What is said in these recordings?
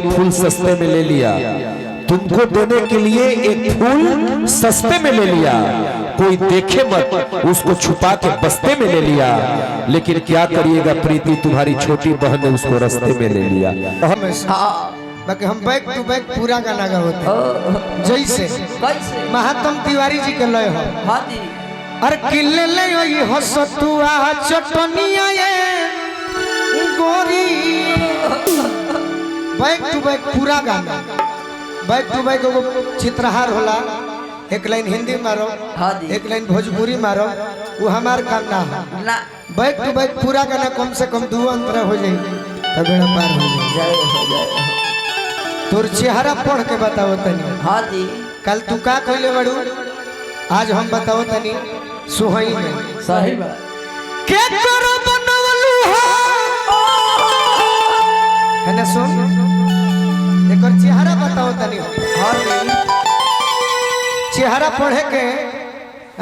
एक फूल सस्ते में ले लिया, तुमको देने के लिए एक फूल सस्ते में ले लिया, कोई देखे मत, उसको छुपा के बस्ते में ले लिया। लेकिन क्या करिएगा प्रीति, तुम्हारी छोटी बहन ने उसको रास्ते में ले लिया। बाकी हम बैक टू बैक पूरा गाना गाते जैसे महात्म तिवारी जी के लय हो। अरे किले ले ये हसतुआ चटनिया ये गोरी, बैक टू बैक पूरा गाना, बैक टू बैक एगो चित्रहार होला, एक लाइन हिंदी मारो, एक लाइन भोजपुरी मारो, वो हमार काम ना है। बैक टू बैक पूरा गाना कम से कम 2 अंतरा हो जाए तब बेड़ा पार हो जाए। तोर चेहरा पढ़ के बताओ तनी। हाँ जी। कल तू का कहले बड़ू, आज हम बताओ तनी सुहई में। सही बात। के करो बनवलू है ना, सुन एक और चेहरा बताओ तनी। हाँ जी। चेहरा पढ़े के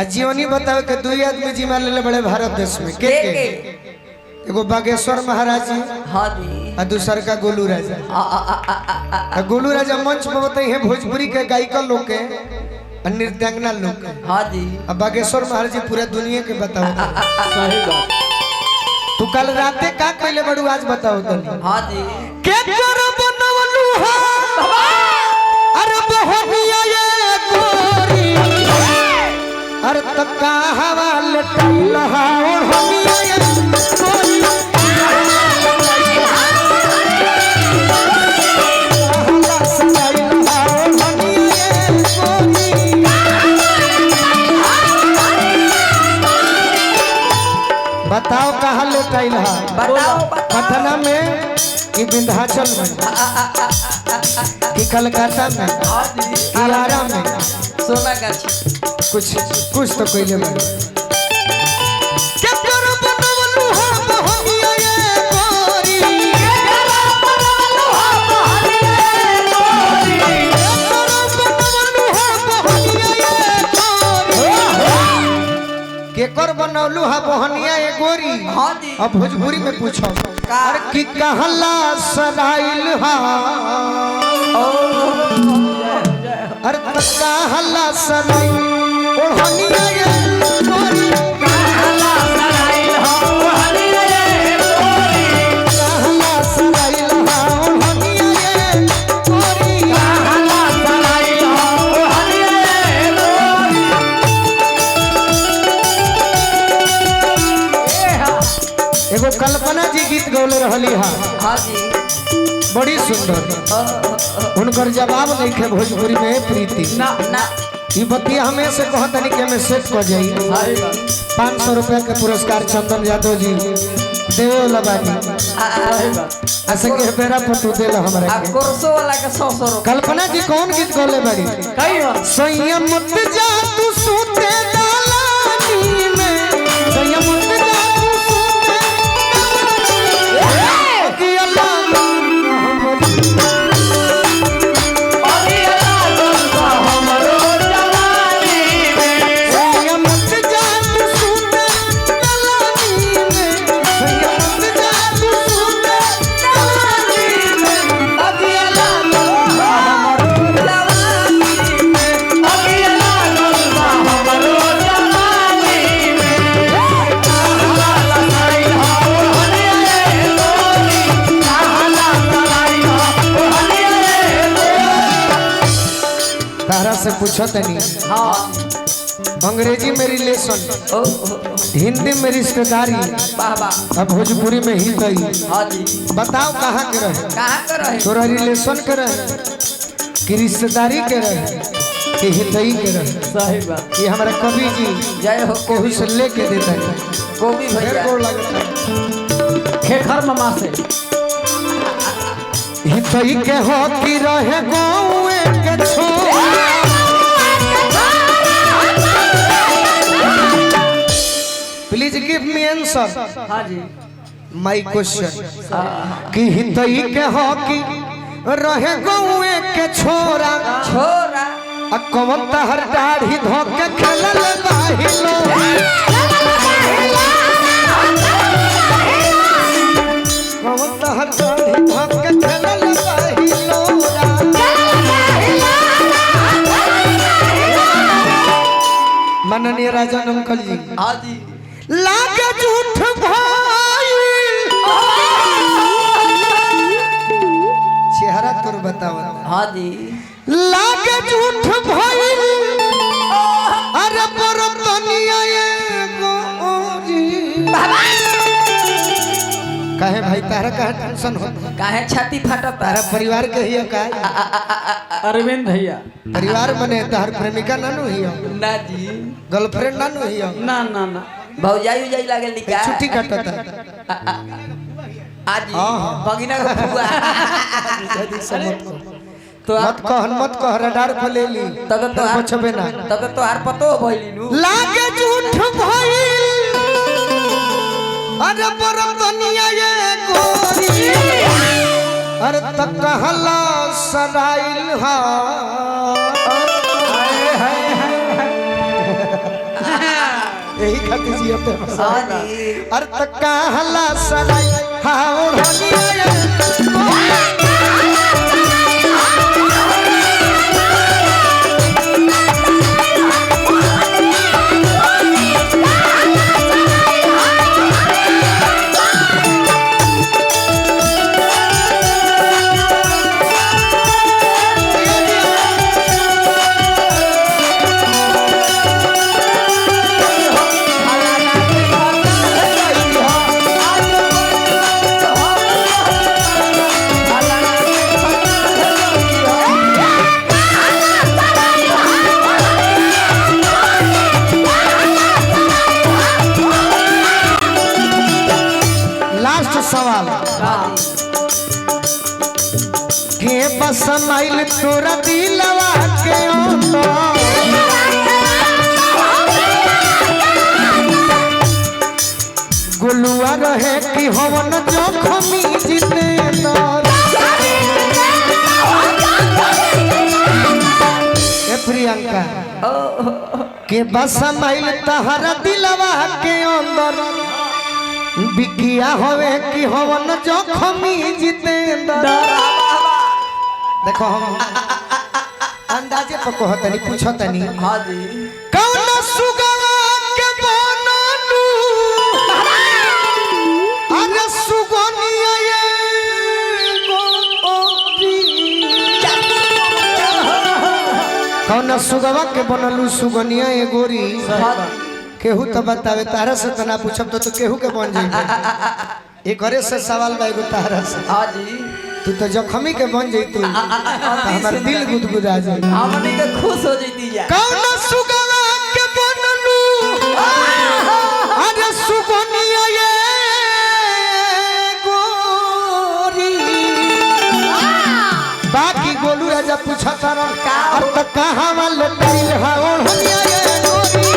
जीवनी बताओ के 2 आदमी जी मान ले बड़े भारत देश में के एगो बागेश्वर महाराज जी, हाँ जी, और दूसर का गोलू राजा। गोलू राजा मंच पर बताई है भोजपुरी के गायिका लोग के, नृत्यांगना लोग के, हाँ जी, और बागेश्वर महाराज जी पूरा दुनिया के बताओ। सही बात। तू कल राते का कहले बड़ू, आज बताओ तनी। हाँ जी। के कर बनवलू हो अरे बहनिया ये गोरी, अरे तक्का हवा लटैल हाओ हनिया ये गोरी, बताओ कहाँ ले टाइल है, बताओ पटना में कि विंध्याचल में कि कलकत्ता में कि आरा में, सोनागाछी, कुछ तो कोई ले केकर बनौलू हा बहनिया ये गोरी। हाँ जी। अब भोजपुरी में पूछो अरे कि कहला सराइल हा, अरे कहला सराइल बहनिया ये गोरी, कहला सराइल हा बहनिया ये गोरी, कहला सराइल हा बहनिया ये गोरी, कहला सराइल हा बहनिया ये गोरी। एगो कल्पना जी गीत गौले रहली हा। हाँ जी। बड़ी सुंदर, उनकर जवाब नहीं थे भोजपुरी में प्रीति ना ना, ये बतिया हमें से कहतनी के में सेट कर जाई। 500 रुपया के पुरस्कार चंदन यादव जी देवे लबानी, ऐसे के बेरा पटू देल हमरा के कोरसो वाला के 100 कल्पना जी कौन गीत गौले बड़ी कई संयम मत जा तू सूते दालानी में, संयम मत जा से पूछो तनी। हाँ। अंग्रेजी में रिलेशन, हिंदी में रिश्तेदारी, अब भोजपुरी में ही गई। हाँ जी। बताओ कहाँ के रहे, कहाँ के रहे, तोरा रिलेशन के रहे कि रिश्तेदारी के रहे कि हितई के रहे। सही बात। ये हमारा कवि जी जय हो कोही से लेके देता है, कवि भैया को लगता है खेखर मामा से हितई के हो कि रहे गाँव के छोरा। Please give me answer. हाँ जी। माय क्वेश्चन कि हितई के हो कि रहे गाँव के छोरा, छोरा कौन तहर दाढ़ी धोके खेलल बाहिलो, कौन तहर दाढ़ी धोके खेलल बाहिलो, माननीय राजन अंकल जी। हाँ जी। लागे झूठ भाई चेहरा तोर बताओ। हाँ जी। लागे झूठ भाई अरे परतनिया गोरी काहे भाई तारा काहे टेंशन होता? काहे छाती फटता? तारा परिवार के हियो का? अरविंद भैया परिवार मने तार प्रेमिका नानू हियो? ना जी। गर्लफ्रेंड नानू हियो? ना ना ना भौजाई उजाई लागल निका। छुट्टी काटता। आज भगिना को फुआ। जदी समत को तो मत कह रडार पे ले ली तब तो बचबे ना। तब तो हर पतो भइली नु। लागे झूठ भइल अरे परतनिया ये गोरी अरे तक कहला सराइल हा यही खातिर जियते हाँ जी। अरे तक कहला सराइल हा ओढ़निया ये सवाल के बस माइल तोरा दिलवा के गुलुआ रहे कि हवन जोखमी जिते प्रियंका के बस माइल तहरा दिलवा के अंदर बिकिया होवे कि हवन जोखमी जितेंद्र। देखो हम अंदाजे पर कहतनी पूछतनी। हाँ जी। कौन सुगवा के बनलू अरे सुगनिया ये गोरी कौन सुगवा के बनलू सुगनिया ये गोरी केहू तो बतावे तारा से तना पूछब तो केहू के बन जाई। एक घरे से सवाल बा एगो तारा से। हाँ जी। तू तो जखमी के बन जाई तू हमार दिल गुदगुदा जाई। हमनी के खुश हो जईती जा। कौन सुगवा के बनलू अरे सुगनिया ये गोरी बाकी गोलू राजा पूछा तारा अब तक कहां वाले दिल हा ओढ़निया ये गोरी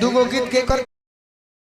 दूगो गीत के कर